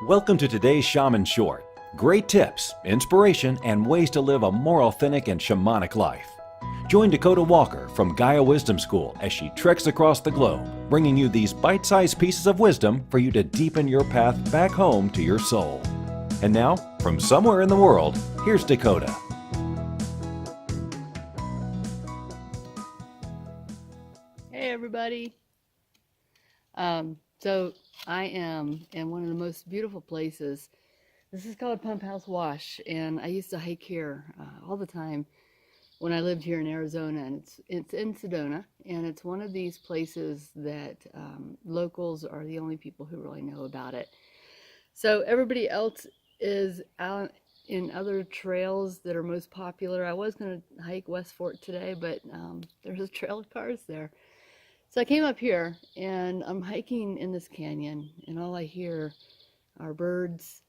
Welcome to today's Shaman Short. Great tips, inspiration, and ways to live a more authentic and shamanic life. Join Dakota Walker from Gaia Wisdom School as she treks across the globe, bringing you these bite-sized pieces of wisdom for you to deepen your path back home to your soul. And now, from somewhere in the world, here's Dakota. Hey everybody. So I am in one of the most beautiful places. This is called Pumphouse Wash, and I used to hike here all the time when I lived here in Arizona, and it's in Sedona, and it's one of these places that locals are the only people who really know about it. So everybody else is out in other trails that are most popular. I was going to hike West Fork today, but there's a trail of cars there. So I came up here and I'm hiking in this canyon, and all I hear are birds.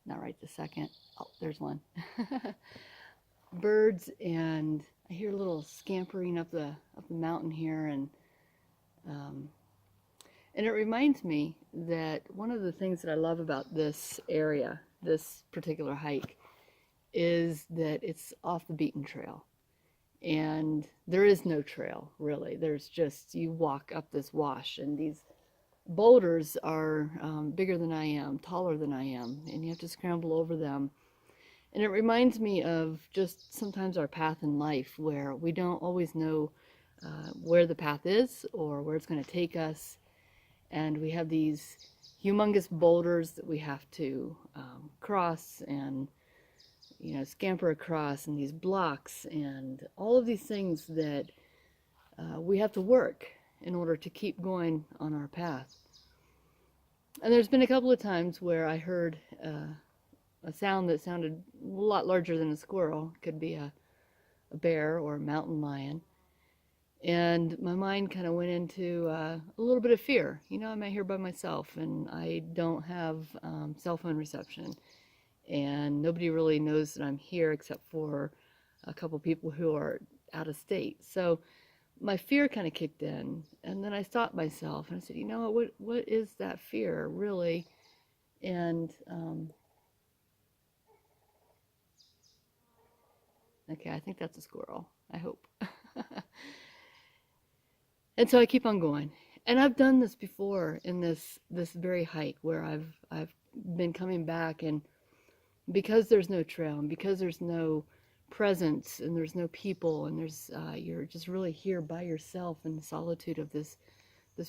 Not right this second. Oh, there's one. Birds, and I hear a little scampering up the mountain here, and it reminds me that one of the things that I love about this area, this particular hike, is that it's off the beaten trail. And there is no trail, really. There's just, you walk up this wash, and these boulders are bigger than I am, taller than I am, and you have to scramble over them. And it reminds me of just sometimes our path in life, where we don't always know where the path is or where it's going to take us. And we have these humongous boulders that we have to cross and scamper across, and these blocks and all of these things that we have to work in order to keep going on our path. And there's been a couple of times where I heard a sound that sounded a lot larger than a squirrel. It could be a bear or a mountain lion. And my mind kind of went into a little bit of fear. I'm out here by myself, and I don't have cell phone reception. And nobody really knows that I'm here except for a couple people who are out of state. So my fear kind of kicked in, and then I stopped myself and I said, what is that fear really? And okay, I think that's a squirrel, I hope. And so I keep on going. And I've done this before in this very hike, where I've been coming back, and because there's no trail, and because there's no presence, and there's no people, and there's you're just really here by yourself in the solitude of this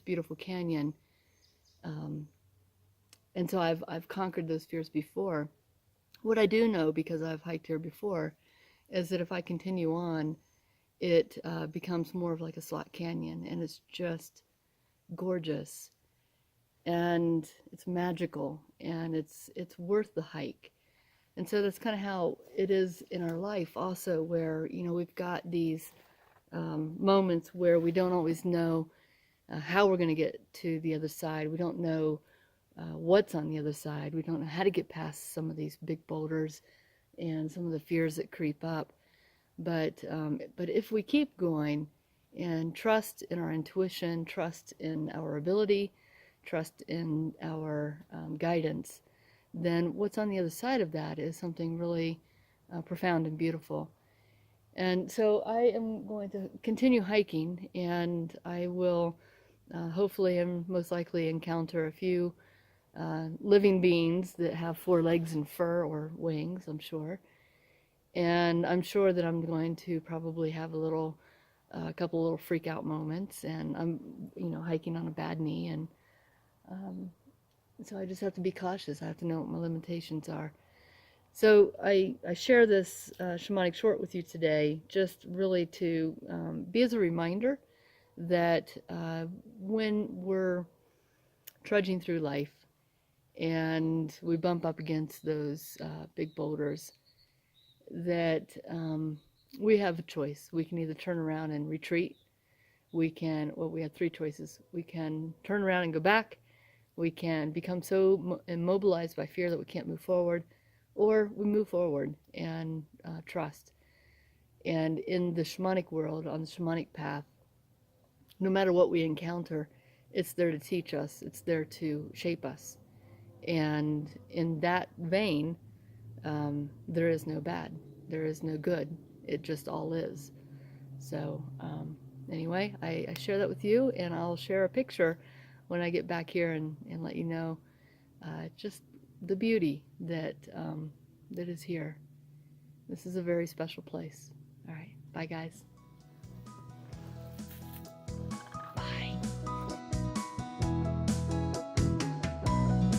beautiful canyon. And so I've conquered those fears before. What I do know, because I've hiked here before, is that if I continue on, it becomes more of like a slot canyon, and it's just gorgeous, and it's magical, and it's worth the hike. And so that's kind of how it is in our life also, where, we've got these moments where we don't always know how we're going to get to the other side. We don't know what's on the other side. We don't know how to get past some of these big boulders and some of the fears that creep up. But if we keep going and trust in our intuition, trust in our ability, trust in our guidance, then what's on the other side of that is something really profound and beautiful. And so I am going to continue hiking, and I will hopefully and most likely encounter a few living beings that have 4 legs and fur or wings, I'm sure. And I'm sure that I'm going to probably have a couple little freak out moments, and I'm hiking on a bad knee, and so I just have to be cautious. I have to know what my limitations are. So I share this shamanic short with you today, just really to be as a reminder that when we're trudging through life and we bump up against those big boulders, that we have a choice. We can either turn around and retreat. We have 3 choices. We can turn around and go back. We can become so immobilized by fear that we can't move forward, or we move forward and trust. And in the shamanic world, on the shamanic path, no matter what we encounter, It's there to teach us. It's there to shape us. And in that vein, there is no bad. There is no good. It just all is. So anyway, I share that with you, and I'll share a picture when I get back here and let you know just the beauty that that is here. This is a very special place. All right, bye guys. Bye.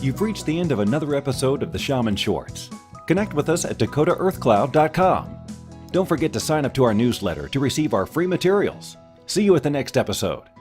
You've reached the end of another episode of the Shaman Shorts. Connect with us at dakotaearthcloud.com. Don't forget to sign up to our newsletter to receive our free materials. See you at the next episode.